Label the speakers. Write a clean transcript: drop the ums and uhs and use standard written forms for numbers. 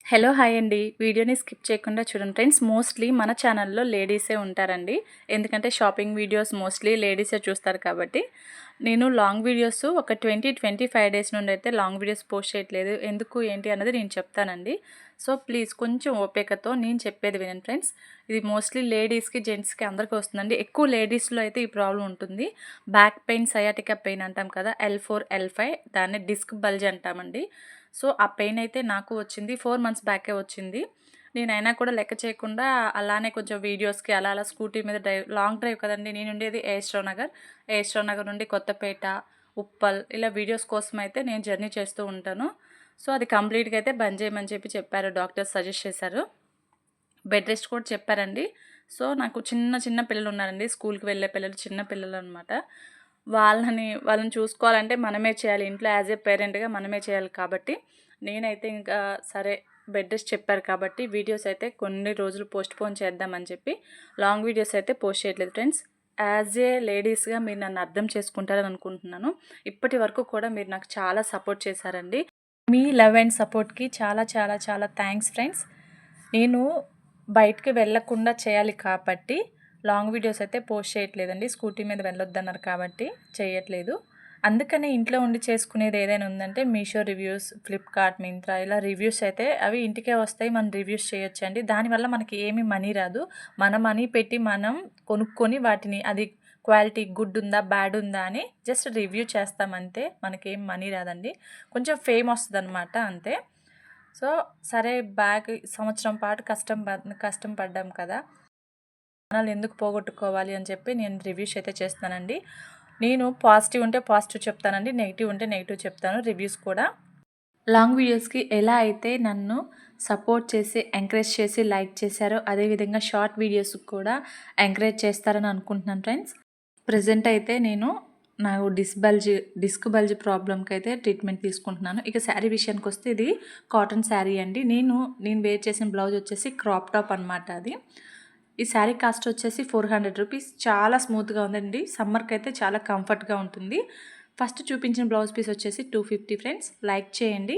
Speaker 1: Hello hi అండి. వీడియోని skip చేయకుండా చూడండి ఫ్రెండ్స్. మోస్ట్లీ మన ఛానల్లో లేడీసే ఉంటారండి. ఎందుకంటే షాపింగ్ వీడియోస్ మోస్ట్లీ లేడీసే చూస్తారు కాబట్టి. నేను లాంగ్ వీడియోస్ ఒక 25 డేస్ నుండి అయితే లాంగ్ వీడియోస్ పోస్ట్ చేయట్లేదు. ఎందుకు ఏంటి అన్నది నేను చెప్తానండి. సో ప్లీజ్ కొంచెం ఓపికతో నేను చెప్పేది వినండి ఫ్రెండ్స్. ఇది మోస్ట్లీ లేడీస్కి, జెంట్స్కి అందరికీ వస్తుందండి. ఎక్కువ లేడీస్లో అయితే ఈ ప్రాబ్లం ఉంటుంది. బ్యాక్ పెయిన్, సయాటికా పెయిన్ అంటాం కదా, L4 L5, దాన్ని డిస్క్ బల్జ్ అంటామండి. సో ఆ పెయిన్ అయితే నాకు వచ్చింది 4 మంత్స్ బ్యాకే వచ్చింది. నేనైనా కూడా లెక్క చేయకుండా అలానే కొంచెం వీడియోస్‌కి అలా అలా స్కూటీ మీద లాంగ్ డ్రైవ్ కదండీ. నేనుండేది ఏఎస్ రావు నగర్ నుండి కొత్తపేట, ఉప్పల్ ఇలా వీడియోస్ కోసం అయితే నేను జర్నీ చేస్తూ ఉంటాను. సో అది కంప్లీట్‌గా అయితే బంద్ చేయమని చెప్పారు. డాక్టర్ సజెస్ట్ చేశారు. బెడ్ రెస్ట్ కూడా చెప్పారండి. సో నాకు చిన్న చిన్న పిల్లలున్నారండి. స్కూల్‌కి వెళ్ళే పిల్లలు, చిన్న పిల్లలనమాట. వాళ్ళని చూసుకోవాలంటే మనమే చేయాలి. ఇంట్లో యాజ్ ఏ పేరెంట్‌గా మనమే చేయాలి కాబట్టి, నేనైతే ఇంకా సరే బెడ్ రెస్ట్ చెప్పారు కాబట్టి వీడియోస్ అయితే కొన్ని రోజులు పోస్ట్‌పోన్ చేద్దామని చెప్పి లాంగ్ వీడియోస్ అయితే పోస్ట్ చేయట్లేదు ఫ్రెండ్స్. యాజ్ ఏ లేడీస్‌గా మీరు నన్ను అర్థం చేసుకుంటారని అనుకుంటున్నాను. ఇప్పటి వరకు కూడా మీరు నాకు చాలా సపోర్ట్ చేశారండి. మీ లవ్ అండ్ సపోర్ట్‌కి చాలా చాలా చాలా థ్యాంక్స్ ఫ్రెండ్స్. నేను బయటికి వెళ్ళకుండా చేయాలి కాబట్టి లాంగ్ వీడియోస్ అయితే పోస్ట్ చేయట్లేదండి. స్కూటీ మీద వెళ్ళొద్దన్నారు కాబట్టి చేయట్లేదు. అందుకనే ఇంట్లో ఉండి చేసుకునేది ఏదైనా ఉందంటే మీషో రివ్యూస్, ఫ్లిప్‌కార్ట్, మింత్రా ఇలా రివ్యూస్ అయితే అవి ఇంటికే వస్తాయి. మనం రివ్యూస్ చేయొచ్చండి. దానివల్ల మనకి ఏమి మనీ రాదు. మన మనీ పెట్టి మనం కొనుక్కొని వాటిని అది క్వాలిటీ గుడ్ ఉందా, బ్యాడ్ ఉందా అని జస్ట్ రివ్యూ చేస్తాం అంతే. మనకేం మనీ రాదండి. కొంచెం ఫేమ్ వస్తదనమాట అంతే. సో సరే సంవత్సరం పాటు కష్టం పడ్డాం కదా, ఛానల్ ఎందుకు పోగొట్టుకోవాలి అని చెప్పి నేను రివ్యూస్ అయితే చేస్తానండి. నేను పాజిటివ్ ఉంటే పాజిటివ్ చెప్తానండి, నెగిటివ్ ఉంటే నెగిటివ్ చెప్తాను రివ్యూస్ కూడా. లాంగ్ వీడియోస్కి ఎలా అయితే నన్ను సపోర్ట్ చేసి, ఎంకరేజ్ చేసి లైక్ చేశారో అదేవిధంగా షార్ట్ వీడియోస్కి కూడా ఎంకరేజ్ చేస్తారని అనుకుంటున్నాను ఫ్రెండ్స్. ప్రెజెంట్ అయితే నేను నాకు డిస్క్ బల్జ్ ప్రాబ్లమ్కి అయితే ట్రీట్మెంట్ తీసుకుంటున్నాను. ఇక శారీ విషయానికి వస్తే ఇది కాటన్ శారీ అండి. నేను వేర్ చేసిన బ్లౌజ్ వచ్చేసి క్రాప్ టాప్ అనమాట అది. ఈ శారీ కాస్ట్ వచ్చేసి 400 రూపీస్. చాలా స్మూత్గా ఉందండి. సమ్మర్కి అయితే చాలా కంఫర్ట్గా ఉంటుంది. ఫస్ట్ చూపించిన బ్లౌజ్ పీస్ వచ్చేసి 250 ఫ్రెండ్స్. లైక్ చేయండి.